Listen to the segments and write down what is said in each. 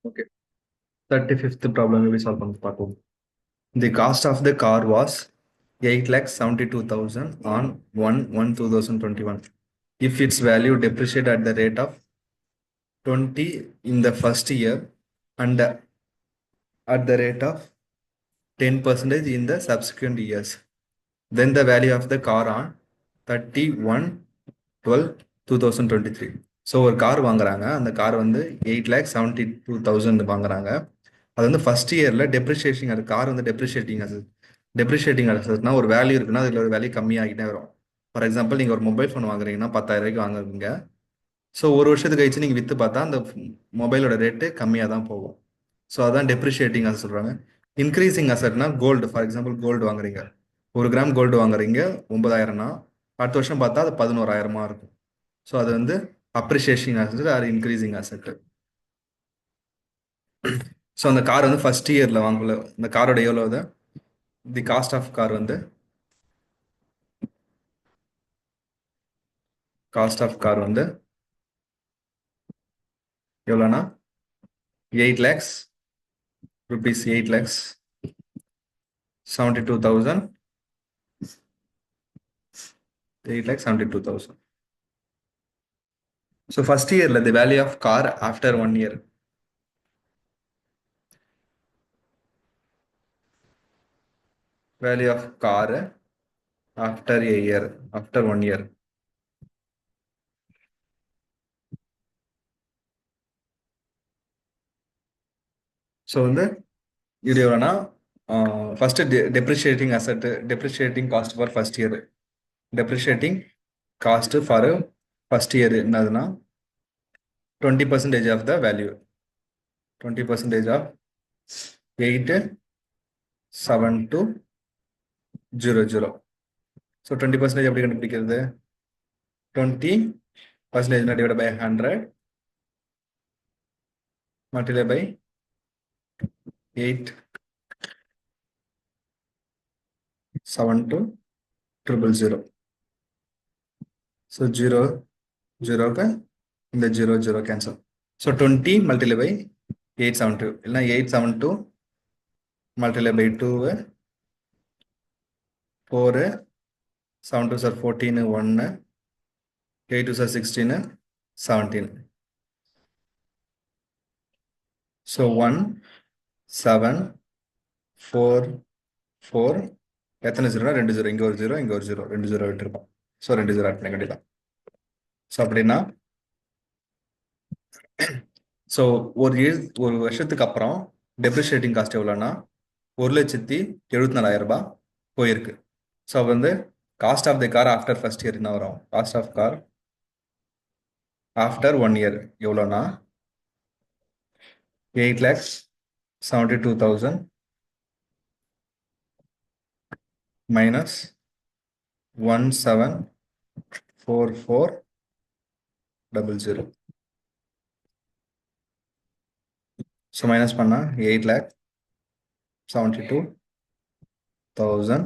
Okay. 35th problem will be solved on the part one. The cost of the car was 8,72,000 on 1/1/2021. If its value depreciated at the rate of 20 in the first year and at the rate of 10% in the subsequent years, then the value of the car on 31/12/2023. So ஒரு car வாங்குறாங்க. அந்த car வந்து 8,72,000 வாங்குறாங்க. அது வந்து first இயர்ல depreciation, அது car வந்து டெப்ரிஷியேட்டிங் அசட்னா ஒரு வேல்யூ இருக்குன்னா அதில் ஒரு வேல்யூ கம்மியாகிட்டே வரும். ஃபார் எக்ஸாம்பிள், நீங்கள் ஒரு மொபைல் ஃபோன் வாங்குறீங்கன்னா 10,000 வாங்குறீங்க. ஸோ ஒரு வருஷத்துக்கு கழிச்சு நீங்கள் விற்று பார்த்தா அந்த மொபைலோட ரேட்டு கம்மியாக தான் போகும். ஸோ அதான் டெப்ரிஷியேட்டிங் அசட் சொல்கிறாங்க. இன்க்ரீசிங் அசட்னா கோல்டு. ஃபார் எக்ஸாம்பிள், கோல்டு வாங்குறீங்க, 1 கிராம் கோல்டு வாங்குறீங்க 9,000னா அடுத்த வருஷம் பார்த்தா அது 11,000 இருக்கும். ஸோ அது வந்து appreciation asset or increasing asset. So அந்த கார் வந்து ஃபர்ஸ்ட் இயரில் வாங்கல. இந்த காரோட எவ்வளோ தி காஸ்ட் ஆஃப் கார் வந்து எவ்வளோனா 8 lakhs rupees, 8,72,000, 8,72,000. So first year the value of car after 1 year. Value of car after a year, after 1 year. So வந்து இது எவ்வளோனா first depreciating asset, depreciating cost for first year, depreciating cost for first year என்னதுன்னா 20% of the value, 20% of 8,72,000. So 20% எப்படி கண்டுபிடிக்கிறது? 20% divided by 100 multiplied by 8,72,000. So 0 0க்கு இந்த 0 0 cancel. So 20 multiplied by 872 இல்லைன்னா 872 multiplied by 2 4 7 2 sir 14 1 8 2 sir 16 17. So 1 7 4 4 எத்தனை ஜீரோனா 2 0, இங்கே ஒரு 0 இங்கே ஒரு 0, 2 0 விட்டுருக்கோம். ஸோ 2 0 ஆட் பண்ண வேண்டியதான். ஸோ அப்படின்னா ஸோ ஒரு வருஷத்துக்கு அப்புறம் டெப்ரிஷியேட்டிங் காஸ்ட் எவ்வளோன்னா 1,74,000 போயிருக்கு. ஸோ வந்து cost of the car after first year என்ன வரும்? Cost of car after 1 year எவ்வளோனா 8,72,000 மைனஸ் 174400. ஸோ மைனஸ் பண்ணால் 8,72,000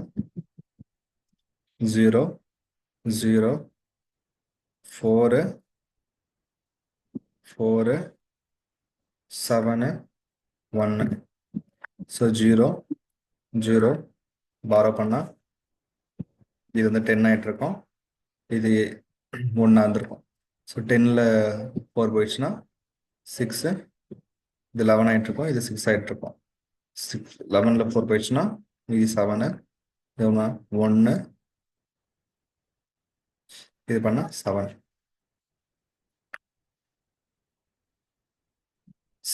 0 0 4 4 7 1. ஸோ 0 0 பாரோ பண்ணால் இது வந்து 10 ஆகிட்டு இருக்கும், இது 1 இருந்திருக்கும். ஸோ 10ல் 4 போயிடுச்சுன்னா 6, இது 11 ஆகிட்டு இருக்கும், இது 6 ஆகிட்டு இருக்கும். 11ல் 4 போயிடுச்சுன்னா இது 7, இது 1, இது பண்ணால் 7.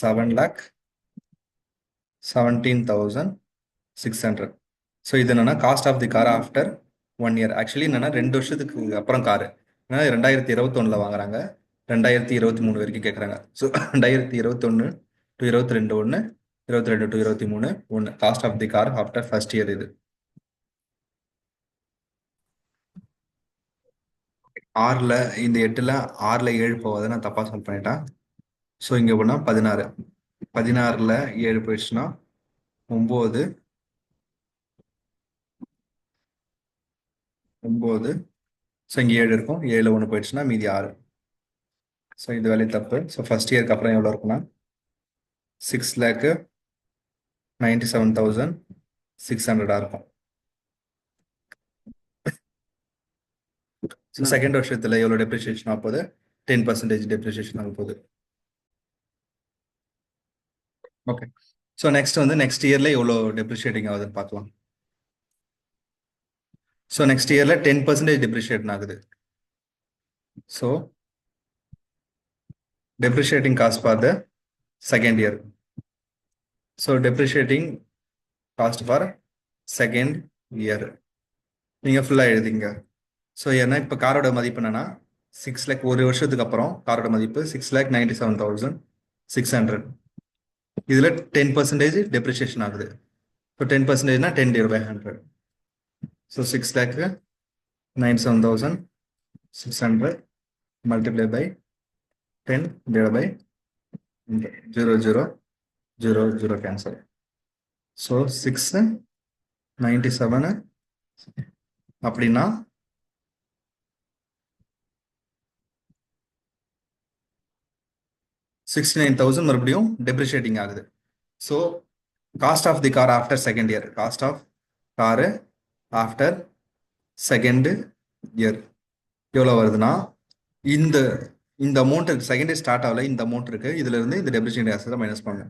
7,17,600. ஸோ இது என்னன்னா cost of the car after 1 year. Actually என்னன்னா 2 வருஷத்துக்கு அப்புறம் காரு, ஏன்னா 2021 வாங்குறாங்க, 2023 வரைக்கும் கேட்குறாங்க. So 2021 to 22 1, 22 to 23 1, cost of the car after first year. இது ஆறில் இந்த 8ல் 6ல் 7 போவாது, நான் தப்பாக சால்வ் பண்ணிட்டேன். ஸோ இங்கே போனால் 16, 16ல் 7 போயிடுச்சுன்னா 9 9. ஸோ இங்கே 7 இருக்கும், 7 1 போயிடுச்சுன்னா மீதி 6. ஸோ இது வேலையை தப்பு. ஸோ ஃபர்ஸ்ட் இயருக்கு அப்புறம் எவ்வளோ இருக்குன்னா 6,97,600 இருக்கும். ஸோ செகண்ட் வருஷத்துல எவ்வளோ டெப்ரிசியேஷன் ஆக போகுது? 10% டெப்ரிசியேஷன் ஆக போகுது. ஓகே. ஸோ நெக்ஸ்ட் வந்து நெக்ஸ்ட் இயர்ல எவ்வளோ டெப்ரிஷியேட்டிங் ஆகுதுன்னு பார்க்கலாம். ஸோ நெக்ஸ்ட் இயர்ல 10% டெப்ரிஷியேட் ஆகுது. So depreciating cost for the second year. So depreciating cost for second year. நீங்க ஃபுல்லா எழுதிங்க. ஸோ ஏன்னா இப்போ காரோட மதிப்பு என்னன்னா 6 lakh, ஒரு வருஷத்துக்கு அப்புறம் காரோட மதிப்பு 6,97,600. இதுல 10% டெப்ரிசியேஷன் ஆகுது. இப்போ 10%னா 10/100. So 6,97,600 multiplied by 10 divided by 0, 0, 0, 0 cancel. So 697 அப்படின்னா 69,000 மறுபடியும் டெப்ரிஷியேட்டிங் ஆகுது. So cost of the car after second year, cost of car after second year எவ்வளோ வருதுன்னா, இந்த இந்த அமௌண்ட் இருக்கு, செகண்ட் இயர் ஸ்டார்ட் ஆகல, இந்த அமௌண்ட் இருக்கு, இதுல இருந்து இந்த டெப்ரிஷியேட்டிங் ஆசை மைனஸ் பண்ணுங்க.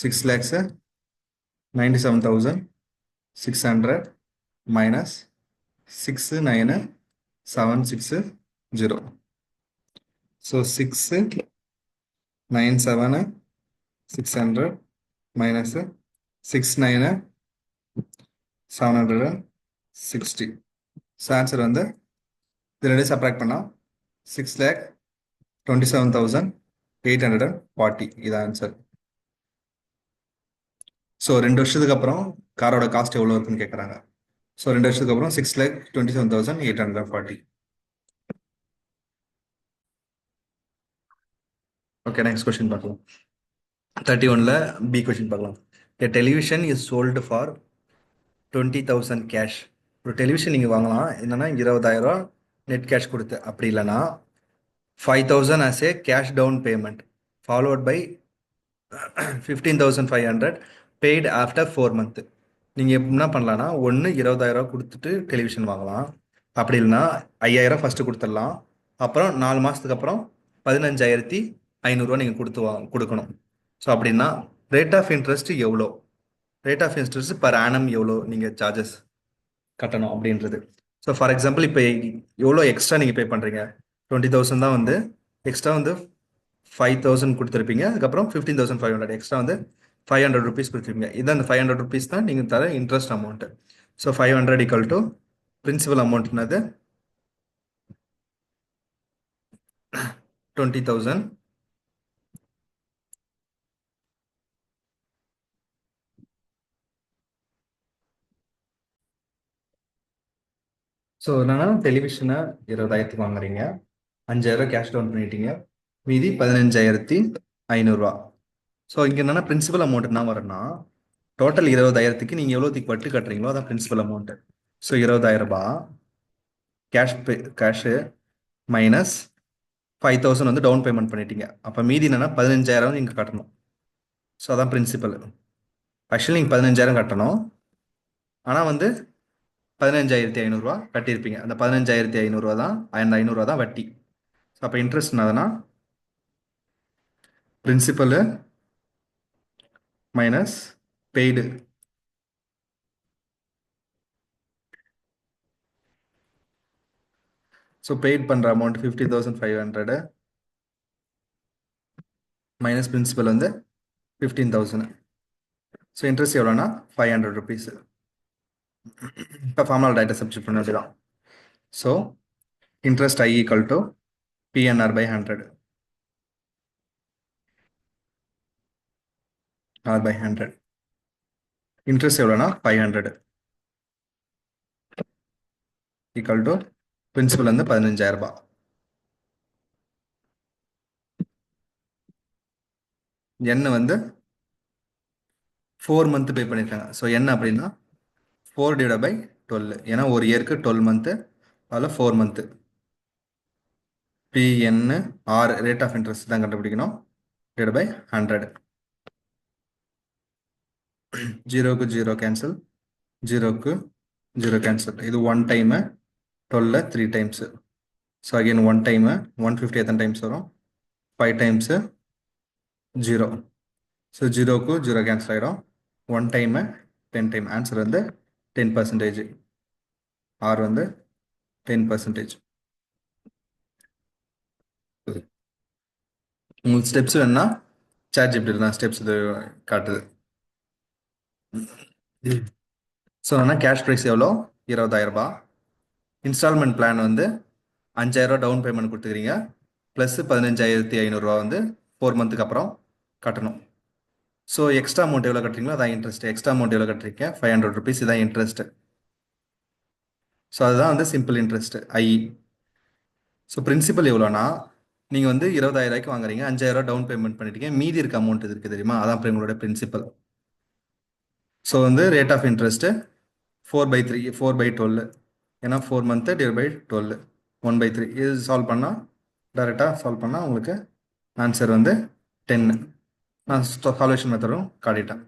6,97,600 minus 6,9,760. So 6,97,600 minus 6,9,760. So answer வந்து இது ரெண்டு சப்ராக்ட் பண்ணால் 6,27,840. இது ஆன்சர். ஸோ 2 வருஷத்துக்கு அப்புறம் காரோட காஸ்ட் எவ்வளோ இருக்குன்னு கேட்குறாங்க. ஸோ 2 வருஷத்துக்கு அப்புறம் 6,27,840. ஓகே, நெக்ஸ்ட் கொஸ்டின் பார்க்கலாம். 31ல பி கொஸ்டின் பார்க்கலாம். A television is sold for 20,000 cash. ஒரு டெலிவிஷன் நீங்கள் வாங்கலாம், என்னன்னா 20,000 நெட் கேஷ் கொடுத்து, அப்படி இல்லைன்னா 5,000 as a cash down payment followed by 15,500 paid after 4 months. நீங்கள் என்ன பண்ணலான்னா, ஒன்று 20,000 கொடுத்துட்டு டெலிவிஷன் வாங்கலாம், அப்படி இல்லைன்னா 5,000 ஃபஸ்ட்டு கொடுத்துடலாம், அப்புறம் 4 மாதத்துக்கு அப்புறம் 15,500 நீங்கள் கொடுக்கணும். ஸோ அப்படின்னா ரேட் ஆஃப் இன்ட்ரெஸ்ட் எவ்வளோ, rate of interest per annum எவ்வளோ நீங்கள் சார்ஜஸ் கட்டணும் அப்படின்றது. ஸோ ஃபார் எக்ஸாம்பிள் இப்போ எவ்வளோ எக்ஸ்ட்ரா நீங்கள் பே பண்ணுறீங்க, 20,000 தான் வந்து எக்ஸ்ட்ரா வந்து 5,000 கொடுத்துருப்பீங்க, அதுக்கப்புறம் 15,500 எக்ஸ்ட்ரா வந்து 500 rupees கொடுத்துருப்பீங்க. இதான் அந்த 500 rupees தான் நீங்கள் தர interest amount. So 500 equal to principal amount என்னது 20,000 ஸோ என்னன்னா டெலிவிஷனை 20,000 வாங்குறீங்க, 5,000 கேஷ் டவுன் பண்ணிட்டீங்க, மீதி 15,500. ஸோ இங்கே என்னன்னா பிரின்சிபல் அமௌண்ட் என்ன வரும்னா, டோட்டல் 20,000க்கு நீங்கள் எவ்வளோத்துக்கு வட்டி கட்டுறீங்களோ அதான் principal amount. So 20,000 cash minus 5,000 வந்து டவுன் பேமெண்ட் பண்ணிட்டீங்க, அப்போ மீதி என்னன்னா 15,000 நீங்கள் கட்டணும். ஸோ அதான் பிரின்சிபல். ஆக்சுவலி நீங்கள் 15,000 கட்டணும், ஆனால் வந்து 15,500 கட்டியிருப்பீங்க. அந்த 15,500 தான், அந்த 500 தான் வட்டி. ஸோ அப்போ இன்ட்ரெஸ்ட் என்னதுன்னா principal minus paid. So paid பண்ணுற அமௌண்ட் 50,500 மைனஸ் பிரின்சிபல் வந்து 15,000. ஸோ இன்ட்ரெஸ்ட் எவ்வளோனா 500 rupees. இப்போ ஃபார்முலா டேட்டா சப்ஸ்டிட் பண்ண வேண்டியதான். So interest I equal to PNR by 100 R by 100. Interest எவ்வளோனா 500 ஈக்குவல் டு பிரின்சிபல் வந்து 15,000. என்ன வந்து 4 month பே பண்ணியிருக்காங்க. ஸோ என்ன அப்படின்னா 4 divided by 12, ஏன்னா ஒரு இயருக்கு 12 month, அதில் 4 month. PNR rate of interest தான் கண்டுபிடிக்கணும், டிவைட் பை 100. ஜீரோக்கு ஜீரோ கேன்சல், ஜீரோக்கு ஜீரோ கேன்சல். இது one time, 12 3 times. So again one time 150 எத்தனை டைம்ஸ் வரும்? 5 டைம்ஸு, ஜீரோ. ஸோ ஜீரோக்கு ஜீரோ கேன்சல் ஆகிடும். One time 10 time. ஆன்சர் வந்து 10%. ஆர் வந்து 10%. உங்களுக்கு ஸ்டெப்ஸ் வேணும்னா சாட் ஜிபிடி தான் ஸ்டெப்ஸ் இது காட்டுது. ஸோ ஆனால் கேஷ் ப்ரைஸ் எவ்வளோ? 20,000 ரூபாய். இன்ஸ்டால்மெண்ட் பிளான் வந்து 5,000 ரூபா டவுன் பேமெண்ட் கொடுத்துக்கிறீங்க, ப்ளஸ் 15,500 வந்து 4 மந்த்துக்கு அப்புறம் கட்டணும். ஸோ எக்ஸ்ட்ரா அமௌண்ட் எவ்வளோ கட்டுறீங்களோ அதான் இன்ட்ரெஸ்ட். எக்ஸ்ட்ரா அமௌண்ட் எவ்வளோ கட்டுறீங்க? 500 ருபீஸ். இதான் இன்ட்ரெஸ்ட். ஸோ அதுதான் வந்து simple interest, IE. So principal எவ்வளோனா, நீங்கள் வந்து 20,000 ரூபாய்க்கு வாங்குறீங்க, 5,000 ரூபா டவுன் பேமெண்ட் பண்ணிட்டீங்க, மீதி இருக்க அமௌண்ட் இருக்குது தெரியுமா, அதான் அப்புறம் உங்களோட பிரின்சிபல். ஸோ வந்து ரேட் ஆஃப் இன்ட்ரெஸ்ட்டு 4/3, 4/12. ஏன்னா 4 மந்த்து /12, 1/3. இது சால்வ் பண்ணால், டேரெக்டாக சால்வ் பண்ணால் உங்களுக்கு ஆன்சர் வந்து 10. நான் சால்வேஷன் மெத்தடும் காட்டிட்டேன்.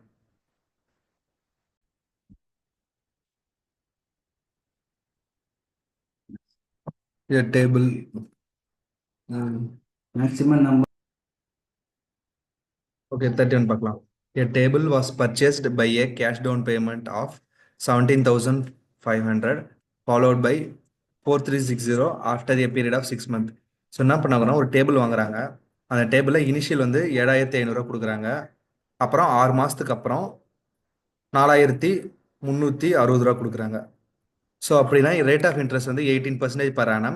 இது டேபிள் மேக்ஸிமம் நம்ம ஓகே 31 பார்க்கலாம். A table was purchased by a cash down payment of 17,500 followed by 4360 after a period of 6 months. So என்ன பண்ணாங்கன்னா ஒரு டேபிள் வாங்குறாங்க. அந்த டேபிளில் இனிஷியல் வந்து 7,500 கொடுக்குறாங்க. அப்புறம் 6 மாதத்துக்கு அப்புறம் 4,360 கொடுக்குறாங்க. ஸோ அப்படின்னா ரேட் ஆஃப் இன்ட்ரெஸ்ட் வந்து 18% per annum.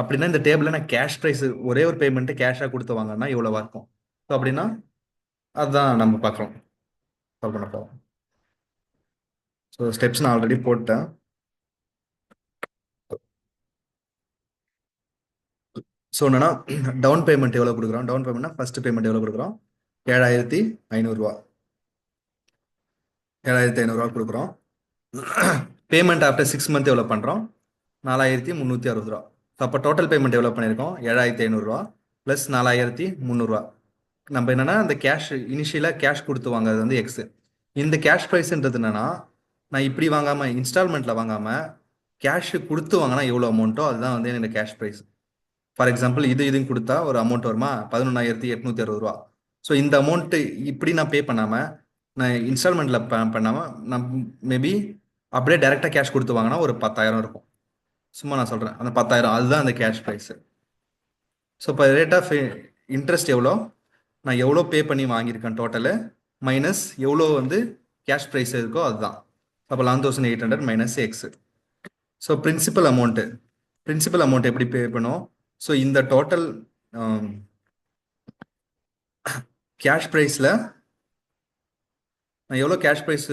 அப்படின்னா இந்த டேபிளில் நான் கேஷ் ப்ரைஸ் ஒரே ஒரு பேமெண்ட்டு கேஷாக கொடுத்து வாங்கன்னா எவ்வளோவா இருக்கும்? ஸோ அப்படின்னா அதுதான் நம்ம பார்க்குறோம், சால்வ் பண்ண போகிறோம். ஸோ ஸ்டெப்ஸ் நான் ஆல்ரெடி போட்டேன். ஸோ என்னன்னா டவுன் பேமெண்ட் எவ்வளோ கொடுக்குறோம்? டவுன் பேமெண்ட்னா ஃபர்ஸ்ட் பேமெண்ட் எவ்வளோ கொடுக்குறோம்? 7,500 7,500 கொடுக்குறோம். பேமெண்ட் ஆஃப்டர் 6 மந்த் எவ்வளோ பண்ணுறோம்? 4,360. ஸோ அப்போ டோட்டல் பேமெண்ட் எவ்வளோ பண்ணியிருக்கோம்? 7,500 ப்ளஸ் 4,300. நம்ம என்னன்னா அந்த கேஷ் இனிஷியலாக கேஷ் கொடுத்து வாங்குறது வந்து எக்ஸ். இந்த கேஷ் ப்ரைஸ்ன்றது என்னன்னா, நான் இப்படி வாங்காமல் இன்ஸ்டால்மெண்ட்டில் வாங்காமல் கேஷ் கொடுத்து வாங்கினா எவ்வளோ அமௌண்ட்டோ அதுதான் வந்து எனக்கு கேஷ் ப்ரைஸ். ஃபார் எக்ஸாம்பிள் இதுன்னு கொடுத்தா ஒரு அமௌண்ட் வருமா? 11,860. ஸோ இந்த அமௌண்ட்டு இப்படி நான் பே பண்ணாமல், நான் இன்ஸ்டால்மெண்ட்டில் பண்ணாமல், நான் மேபி அப்படியே டைரெக்டாக கேஷ் கொடுத்து வாங்கினா ஒரு 10,000 இருக்கும். சும்மா நான் சொல்கிறேன், அந்த 10,000 அதுதான் அந்த கேஷ் ப்ரைஸு. ஸோ இப்போ ரேட் ஆஃப் இன்ட்ரெஸ்ட் எவ்வளோ? நான் எவ்வளோ பே பண்ணி வாங்கியிருக்கேன் டோட்டலு, மைனஸ் எவ்வளோ வந்து கேஷ் ப்ரைஸ் இருக்கோ அதுதான். அப்போ 11,800 minus X. So principal amount எப்படி பே பண்ணுவோம்? ஸோ இந்த டோட்டல் கேஷ் ப்ரைஸில் நான் எவ்வளோ கேஷ் ப்ரைஸ்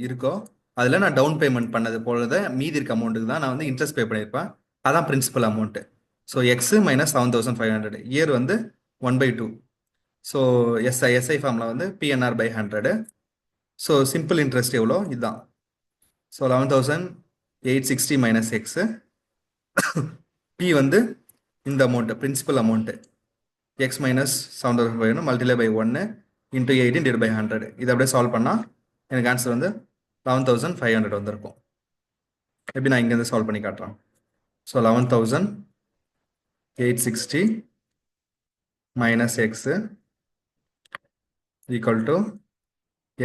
இருக்கோ அதில் நான் டவுன் பேமெண்ட் பண்ணது போலத மீதி இருக்க அமௌண்ட்டுக்கு தான் நான் வந்து இன்ட்ரெஸ்ட் பே பண்ணியிருப்பேன். அதான் principal amount. So X minus 7,500. Year வந்து 1/2. ஸோ எஸ்ஐ ஃபார்மில் வந்து PNR/100. ஸோ சிம்பிள் இன்ட்ரெஸ்ட் எவ்வளோ? இதுதான். So 11,860 minus x. பி வந்து இந்த amount principal amount X minus 7,500 multiply by 1 into 18 divide by 100. இதை அப்படியே சால்வ் பண்ணால் எனக்கு ஆன்சர் வந்து 11,500 வந்திருக்கும். எப்படி நான் இங்கேருந்து சால்வ் பண்ணி காட்டுறேன். So 11,860 minus x equal to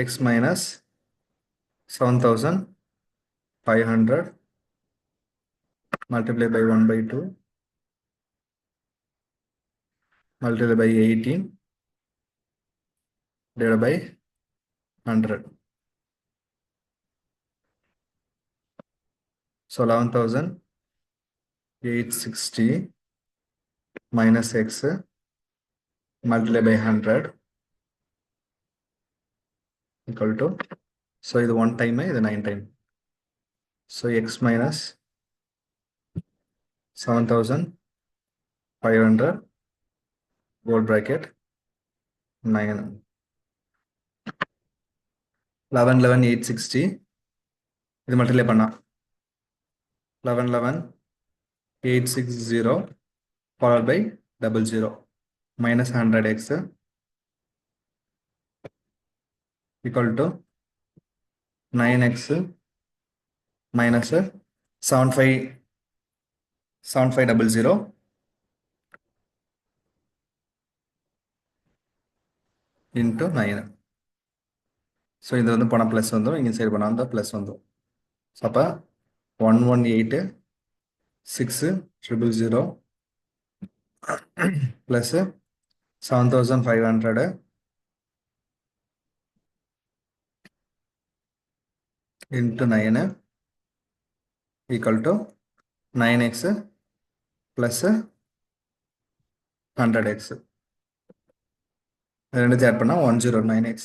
X minus 7,500 multiplied by 1/2 multiplied by 18 divided by 100. So 11,860 minus x multiplied by 100 equal to, so இது 1 time, இது 9 time. So x minus 7,500 whole bracket 9. 11,860 இது multiply பண்ணா 11,860 followed by 00 minus 100x equal to 9x minus 7500 into 9. So இது வந்து போனால் plus வந்துடும், இங்கே side போனால் அந்த ப்ளஸ் வந்துடும். ஸோ அப்போ 118,600 plus 7,500 into 9 equal to 9x plus 100x. ரெண்டுத்தையும் ஆட் பண்ணால் 109x.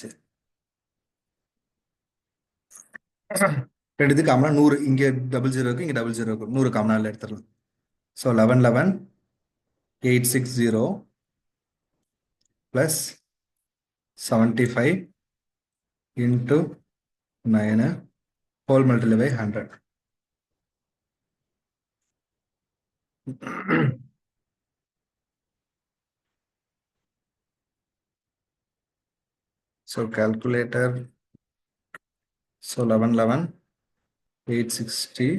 ரெண்டுத்துக்கு காமனாக 100, இங்கே டபுள் ஜீரோ இருக்குது, இங்கே டபுள் ஜீரோ இருக்குது, 100 காமனாக எடுத்துடலாம். So 11,11,860 plus 75 into 9 whole multiplied by 100. So calculator, so 11,11,860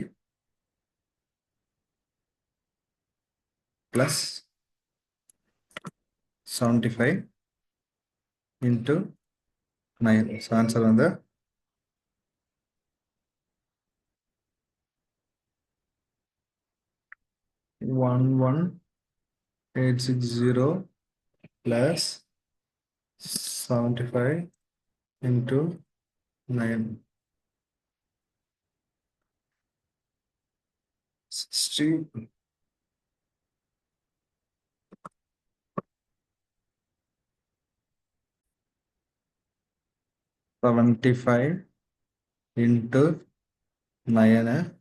plus 75 into 9. So answer on the 11,860 plus 75 into 9. 60 75 into 9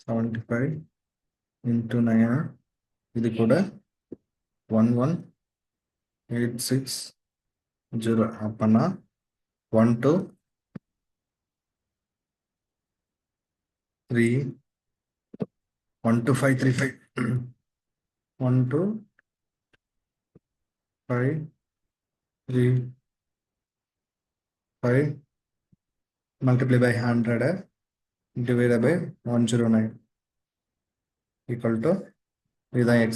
75 into 9 இது கூட 11,860 அப்பனா 1 2 3 1 2 5 3 5 1 2 5 3 5 multiply by 100 divided by 109 equal to இதுதான் x.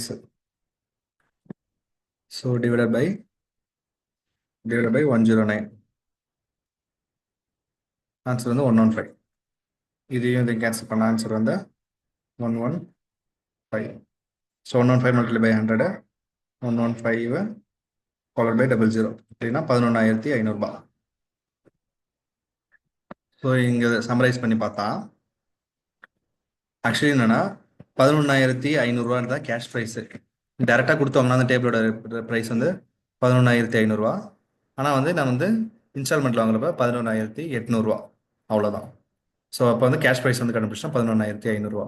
So divided by 109. Answer வந்து 115. இதையும் இதையும் கேன்சல் பண்ண answer வந்து 115. So 115 multiply by 100 115 followed by 00 அப்படின்னா 11,500 ரூபாய். ஸோ இங்கே சம்மரைஸ் பண்ணி பார்த்தா ஆக்சுவலி என்னன்னா 11,500 தான் கேஷ் ப்ரைஸு. டேரெக்டாக கொடுத்தவங்கன்னா அந்த டேபிளோட ப்ரைஸ் வந்து 11,500. ஆனால் வந்து நான் வந்து இன்ஸ்டால்மெண்ட்டில் வாங்குறப்ப 11,800 அவ்வளோதான். ஸோ அப்போ வந்து கேஷ் ப்ரைஸ் வந்து கண்டுபிடிச்சா 11,500.